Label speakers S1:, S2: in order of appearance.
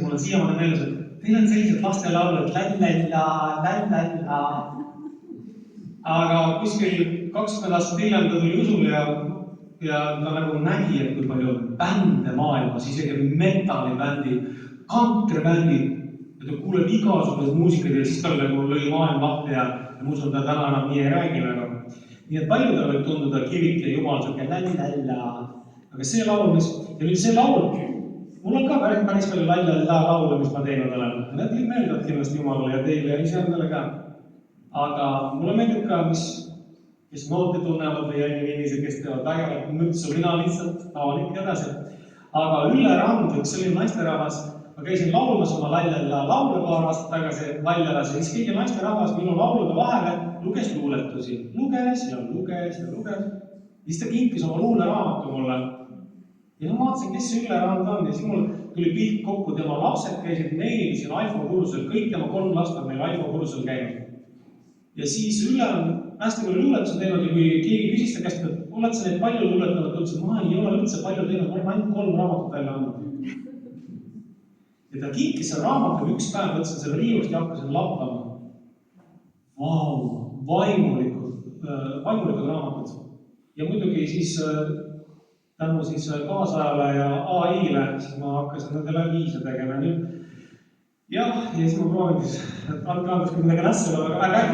S1: Mul on siiamaani meeles, et teil on sellised lastelaulud, lälla. Aga kuskil 20 aastat hiljem ta tuli usule ja ta nagu nägi, et kui palju on bände maailmas, isegi metallibändid, kantribändid, ja ta kuuleb igasugused muusikad ja siis tal nagu lõi maailm lahti ja ma usun, ta täna enam nii ei räägi väga. Nii et paljudel võib tunduda kivik ja jumal siuke lälla. Aga see laul, ja nüüd see laul, mul on ka päris palju laule, mis ma teinud olen. Need meeldivad kindlasti Jumalale ja teile ja iseendale ka. Aga mulle meeldib ka, kes noote tunnevad või inimesed, kes teevad vägevat mütsu, mina lihtsalt tavalik ja edasi. Aga Ülle Rand, üks selline naisterahvas, ma käisin laulmas oma laule paar aastat tagasi Valjalas ja siis keegi naisterahvas minu laulude vahele luges luuletusi. Luges. Siis ta kinkis oma luuleraamatu mulle. Ja ma vaatasin, kes see Ülle Rand on ja siis mul tuli pilt kokku, tema lapsed käisid meil siin Aifo kursusel, kõik tema 3 last on meil Aifo kursusel käinud. Ja siis Ülle on hästi palju luuletusi teinud ja kui keegi küsis ta käest, et oled sa neid palju luuletanud, ta ütles, et ma ei ole üldse palju teinud, ma olen ainult 3 raamatut välja andnud. Ja ta kinkis seal raamatu üks päev, võtsin selle riiust ja hakkasin lappama. Vau, vaimulikud raamatud. Ja muidugi siis tänu kaasajale ja AI-le, siis ma hakkasin nendele viise tegema. Ja siis ma proovin, et andke andeks, kui midagi nässe, aga äkki